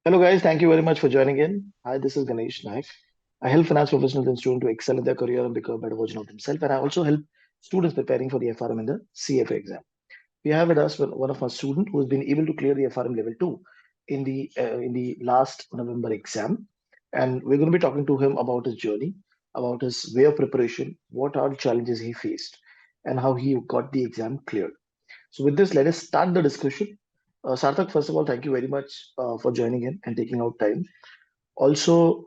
Hello, guys. Thank you very much for joining in. Hi, this is Ganesh Naik. I help finance professionals and students to excel in their career and become a better version of themselves. And I also help students preparing for the FRM and the CFA exam. We have with us one of our students who has been able to clear the FRM level 2 in the last November exam. And we're going to be talking to him about his journey, about his way of preparation, what are the challenges he faced, and how he got the exam cleared. So with this, let us start the discussion. Sarthak, first of all, thank you very much for joining in and taking out time. Also,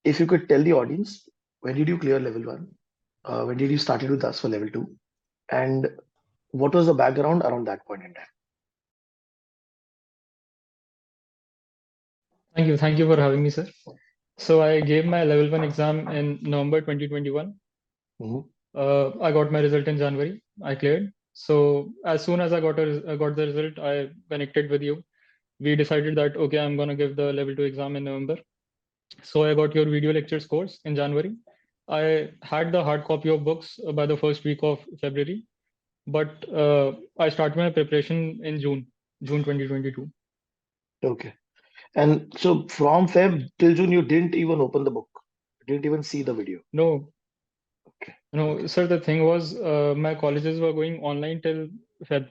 if you could tell the audience, when did you clear level one? When did you started with us for level two? And what was the background around that point in time? Thank you for having me, sir. So I gave my level one exam in November 2021. Mhm. I got my result in January. I cleared. So as soon as I got the result, I connected with you. We decided that okay, I'm gonna give the level two exam in November. So I got your video lectures course in January. I had the hard copy of books by the first week of February, but I started my preparation in June 2022. Okay. And so from Feb till June, you didn't even open the book, didn't even see the video. No, Okay. no, Okay. sir. The thing was, my colleges were going online till Feb.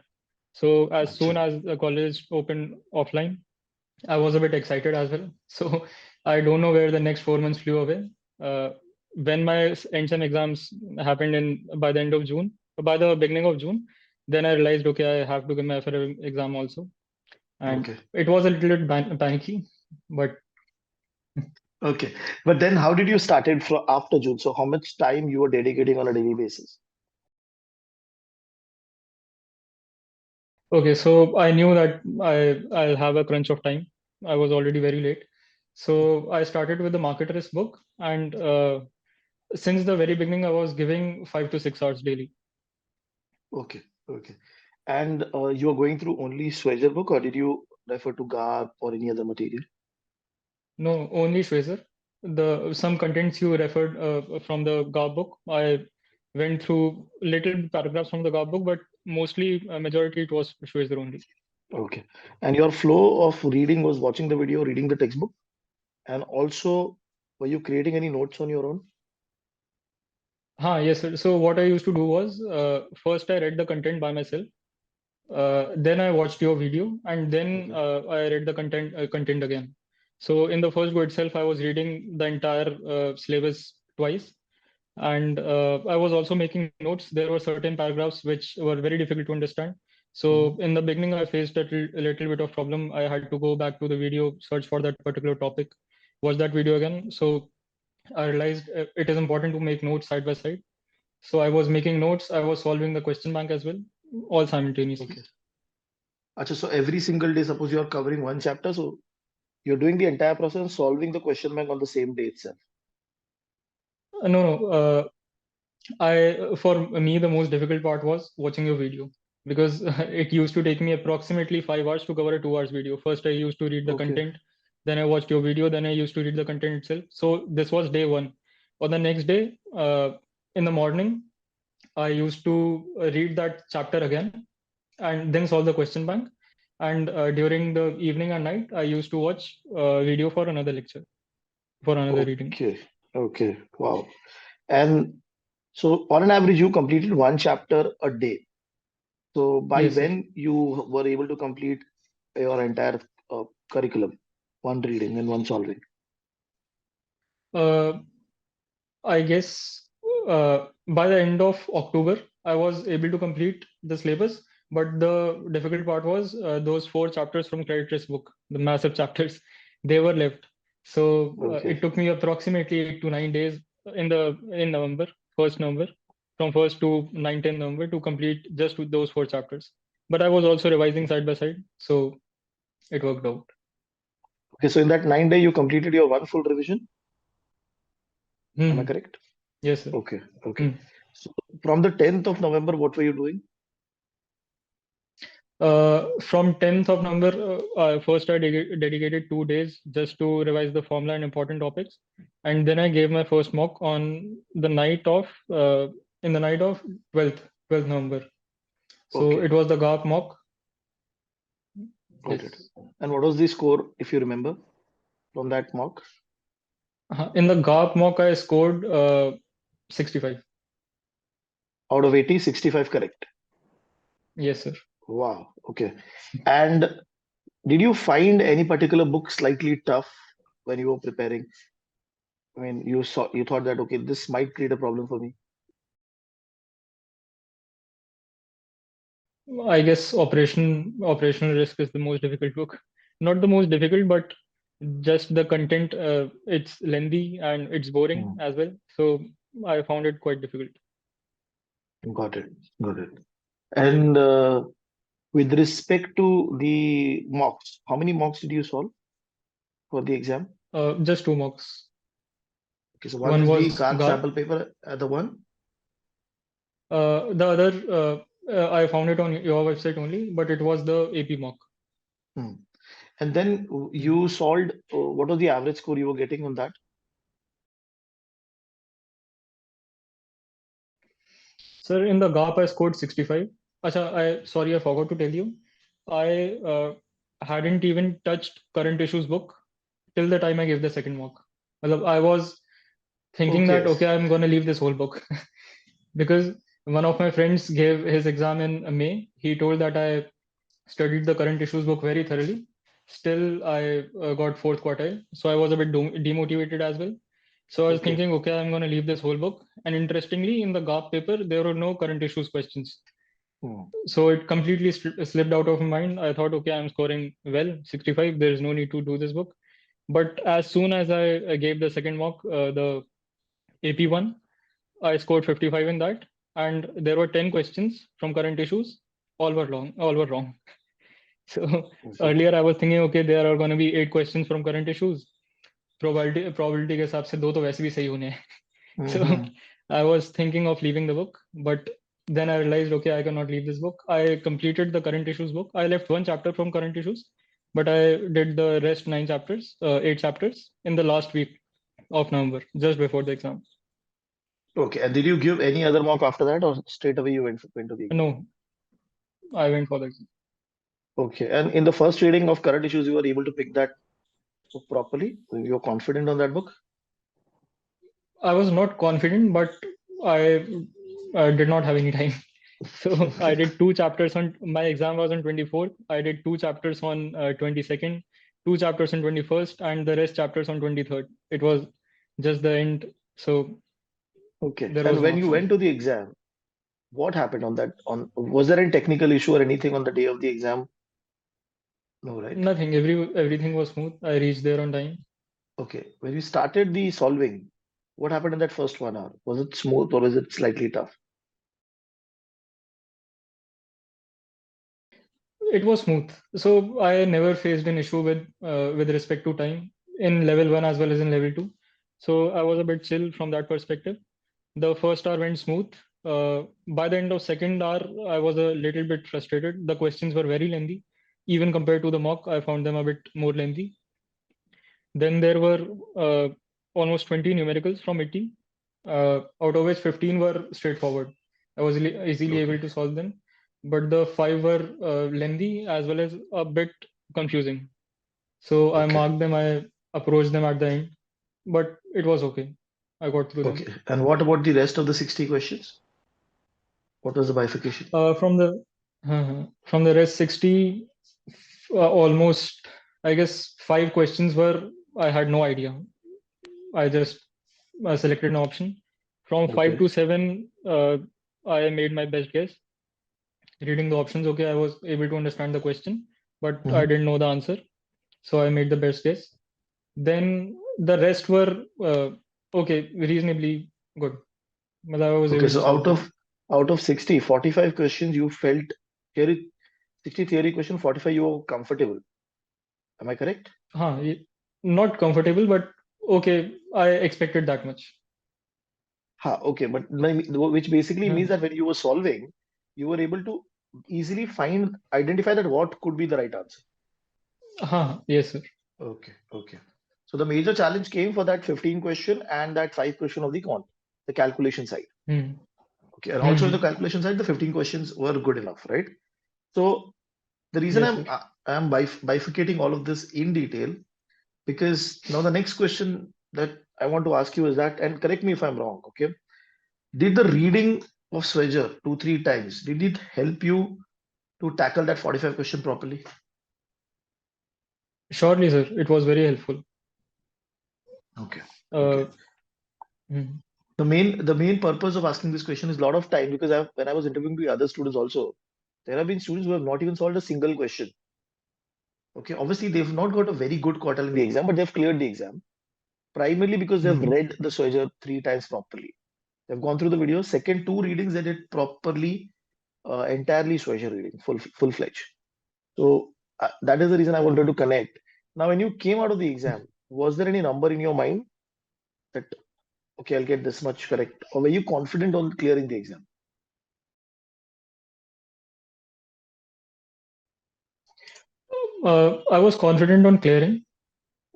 So as soon Acha. as the college opened offline, I was a bit excited as well. So I don't know where the next 4 months flew away. Uh, when my end sem exams happened in by the end of June, by the beginning of June, then I realized okay, I have to give my FRM exam also, and Okay. it was a little bit panicky, but Okay. But then how did you started from after June? So how much time you were dedicating on a daily basis? okay. So I knew that I'll have a crunch of time. I was already very late, so I started with the market risk book, and since the very beginning, I was giving 5 to 6 hours daily. Okay. Okay. And you were going through only Swagger book, or did you refer to GARP or any other material? No, only Shwayzer. The some contents you referred from the GAR book. I went through little paragraphs from the GAR book, but mostly majority it was Shwayzer only. Okay. And your flow of reading was watching the video, reading the textbook, and also were you creating any notes on your own? Yes, sir. So what I used to do was first I read the content by myself. Then I watched your video, and then Okay. I read the content again. So in the first go itself, I was reading the entire syllabus twice, and I was also making notes. There were certain paragraphs which were very difficult to understand. So Mhm. in the beginning, I faced a little bit of problem. I had to go back to the video, search for that particular topic, watch that video again. So I realized it is important to make notes side by side. So I was making notes. I was solving the question bank as well, all simultaneously. Okay. Acha, so every single day, suppose you are covering one chapter, so you're doing the entire process, solving the question bank on the same day itself. No, no. I for me the most difficult part was watching your video because it used to take me approximately 5 hours to cover a 2 hours video. First, I used to read the Okay. content, then I watched your video, then I used to read the content itself. So this was day one. On the next day, in the morning, I used to read that chapter again and then solve the question bank. And during the evening and night, I used to watch video for another lecture, for another reading. Okay. Okay. Wow. And so on an average, you completed one chapter a day. So by Yes, sir. when you were able to complete your entire curriculum, one reading and one solving? Uh, I guess by the end of October, I was able to complete the syllabus. But the difficult part was those 4 chapters from credit risk book, the massive chapters, they were left. So it Okay. took me approximately 8 to 9 days in November, 1st November, from 1st to 9th, 10th November to complete just with those 4 chapters. But I was also revising side by side, so it worked out. Okay. So in that 9 day, you completed your one full revision. Am I Hmm. correct? Yes, sir. Okay. Okay. Hmm. So from the 10th of November, what were you doing? From 10th of November, first I dedicated 2 days just to revise the formula and important topics, and then I gave my first mock on the night of in the night of 12th November. So Okay. it was the GARP mock. Got it. Yes. And what was the score, if you remember? from that mock? In the GAP mock, I scored 65. Out of 80, 65 correct. Yes, sir. Wow. Okay. And did you find any particular book slightly tough when you were preparing? I mean, you thought that okay, this might create a problem for me. I guess operational risk is the most difficult book. Not the most difficult, but just the content. It's lengthy and it's boring Hmm. as well. So I found it quite difficult. Got it. Got it. And with respect to the mocks, how many mocks did you solve for the exam? Just two mocks. Okay, so one One is the was card GAP. sample paper, the one. The other, I found it on your website only, but it was the AP mock. Hmm. And then Hmm. you solved, what was the average score you were getting on that? Sir, in the GAP, I scored 65. Acha, sorry, I forgot to tell you. I hadn't even touched current issues book till the time I gave the second mock. Matlab, I was thinking that, Okay. okay, I'm going to leave this whole book because one of my friends gave his exam in May. He told that I studied the current issues book very thoroughly. Still, I got fourth quartile. So I was a bit demotivated as well. So I was Okay. thinking, okay, I'm going to leave this whole book. And interestingly, in the GAP paper, there were no current issues questions. Hmm. So it completely slipped out of my mind. I thought, okay, I'm scoring well, 65. There is no need to do this book. But as soon as I gave the second mock, the AP one, I scored 55 in that. And there were 10 questions from current issues. All were wrong. So Okay. earlier I was thinking, okay, there are going to be 8 questions from current issues. Probability के हिसाब से दो तो वैसे भी सही होने हैं. So Mm-hmm. I was thinking of leaving the book, but then I realized, okay, I cannot leave this book. I completed the current issues book. I left one chapter from current issues, but I did the rest 9 chapters, 8 chapters in the last week of November, just before the exam. Okay. And did you give any other mock after that, or straight away you went to the exam? No, I went for the exam. Okay. And in the first reading of current issues, you were able to pick that book properly. You're confident on that book. I was not confident, but I did not have any time. So I Okay. did 2 chapters on my exam was on 24th. I did 2 chapters on 22nd, 2 chapters on 21st, and the rest chapters on 23rd. It was just the end, so Okay. there was And no when you went option. to the exam, what happened on that? On was there any technical issue or anything on the day of the exam? No, right? Nothing. Everything was smooth. I reached there on time. Okay. When you started the solving, what happened in that first 1 hour? Was it smooth or was it slightly tough? It was smooth. So I never faced an issue with respect to time in level one as well as in level two. So I was a bit chill from that perspective. The first hour went smooth. By the end of second hour, I was a little bit frustrated. The questions were very lengthy. Even compared to the mock, I found them a bit more lengthy. Then there were almost 20 numericals from 80, out of which 15 were straightforward. I was easily Okay. able to solve them, but the five were lengthy as well as a bit confusing. So I Okay. marked them, I approached them at the end, but it was okay. I got through them. Okay. And what about the rest of the 60 questions? What was the bifurcation? From the rest 60, almost, I guess, 5 questions were I had no idea. I just selected an option. From five Okay. to seven, I made my best guess. Reading the options, okay, I was able to understand the question, but I Mhm. didn't know the answer. So I made the best guess. Then the rest were okay, reasonably good. But I was Okay. able to So solve them. out of 60, 45 questions you felt theory 60 theory question, 45 you were comfortable. Am I correct? Not comfortable, but okay, I expected that much. Okay. But which basically Huh. means that when you were solving, you were able to easily identify that what could be the right answer. Yes, sir. Okay. Okay. So the major challenge came for that 15 question and that 5 question of the calculation side. Hmm. Okay. And also in the Hmm. calculation side, the 15 questions were good enough, right? So the reason Yes, sir. I'm bifurcating all of this in detail Because now the next question that I want to ask you is that, and correct me if I'm wrong, okay? Did the reading of Swedger 2, 3 times, did it help you to tackle that 45 question properly? Surely, sir, it was very helpful. Okay. Okay. Uh, mhm. The main purpose of asking this question is a lot of time because when I was interviewing the other students also, there have been students who have not even solved a single question. Okay, obviously they've not got a very good quartile in the exam, but they've cleared the exam primarily because they've Mhm. read the Swedger 3 times properly. They've gone through the video. Second two readings they did properly, entirely Swedger reading, full fledged. So that is the reason I wanted to connect. Now, when you came out of the exam, was there any number in your mind that okay, I'll get this much correct, or were you confident on clearing the exam? I was confident on clearing.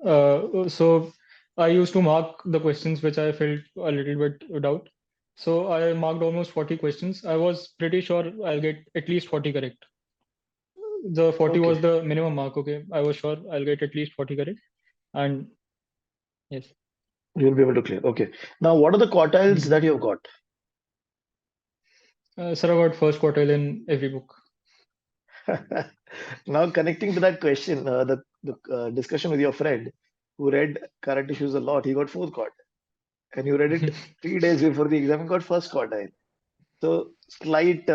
So I used to mark the questions which I felt a little bit doubt. So I marked almost 40 questions. I was pretty sure I'll get at least 40 correct. The 40 Okay, was the minimum mark. Okay, I was sure I'll get at least 40 correct. And yes, you'll be able to clear. Okay. Now, what are the quartiles Mhm. that you have got? Sir, I got first quartile in every book. Now, connecting to that question, the discussion with your friend who read current issues a lot, he got fourth quartile, and you read it 3 days before the exam and got first quartile. So slight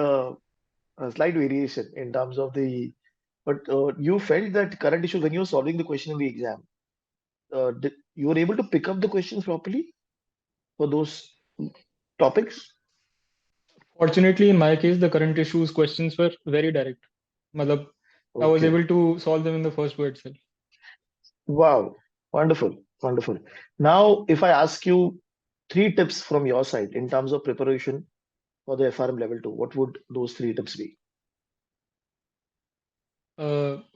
variation in terms of the. But you felt that current issues when you were solving the question in the exam, you were able to pick up the questions properly for those topics? Fortunately, in my case, the current issues questions were very direct. Matlab, I was Okay. able to solve them in the first go itself. Wow. Wonderful. Wonderful. Now, if I ask you 3 tips from your side in terms of preparation for the FRM level 2, what would those 3 tips be?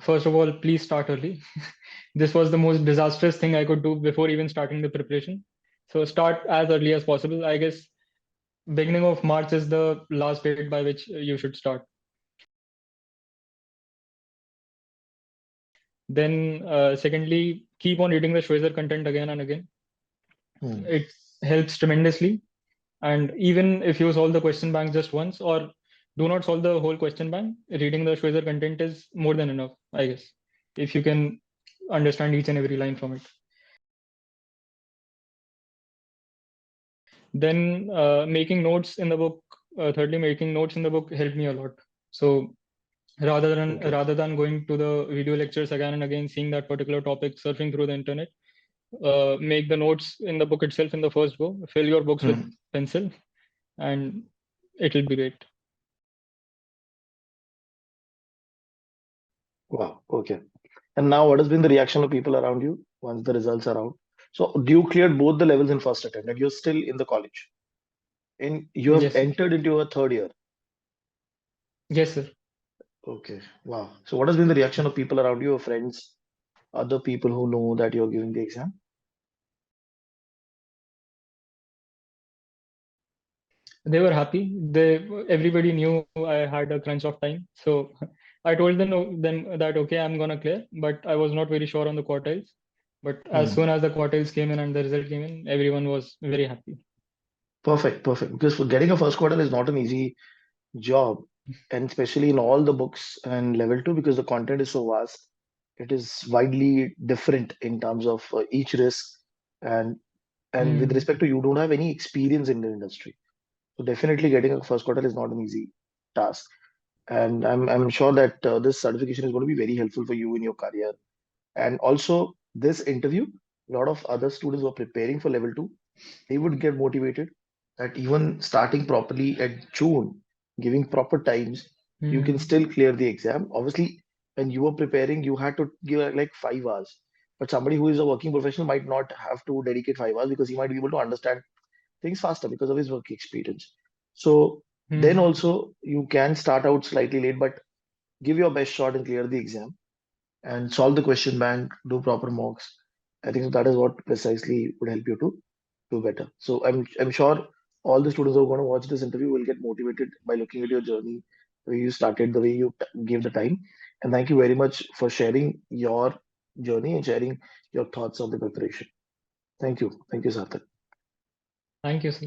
First of all, please start early. This was the most disastrous thing I could do before even starting the preparation. So start as early as possible. I guess beginning of March is the last date by which you should start. Then, secondly, keep on reading the Schweizer content again and again. Hmm. It helps tremendously. And even if you solve the question bank just once or do not solve the whole question bank, reading the Schweizer content is more than enough, I guess, if you can understand each and every line from it. Then making notes in the book, thirdly, making notes in the book helped me a lot. So Okay. rather than going to the video lectures again and again, seeing that particular topic, surfing through the internet, make the notes in the book itself in the first go. Fill your books with Hmm. pencil, and it'll be great. Wow. Okay. And now, what has been the reaction of people around you once the results are out? So, do you cleared both the levels in first attempt, and you're still in the college, and you have Yes, sir. entered into a third year? Yes, sir. Okay. Wow. So, what has been the reaction of people around you, your friends, other people who know that you're giving the exam? They were happy. Everybody knew I had a crunch of time, so I told them that okay, I'm gonna clear, but I was not very sure on the quartiles. But as Hmm. soon as the quartiles came in and the result came in, everyone was very happy. Perfect. Perfect. Because for getting a first quartile is not an easy job, and especially in all the books and level 2, because the content is so vast, it is widely different in terms of each risk, and with Hmm. respect to you don't have any experience in the industry, so definitely getting a first quartile is not an easy task. And I'm sure that this certification is going to be very helpful for you in your career. And also this interview, a lot of other students who are preparing for level 2, they would get motivated that even starting properly at June, giving proper times, you can Hmm. still clear the exam. Obviously, when you were preparing, you had to give like 5 hours. But somebody who is a working professional might not have to dedicate 5 hours because he might be able to understand things faster because of his work experience. So then Hmm. also you can start out slightly late, but give your best shot and clear the exam and solve the question bank, do proper mocks. I think that is what precisely would help you to do better. So I'm sure all the students who are going to watch this interview will get motivated by looking at your journey, the way you started, the way you gave the time. And thank you very much for sharing your journey and sharing your thoughts on the preparation. Thank you. Thank you, Sarthak. Thank you, sir.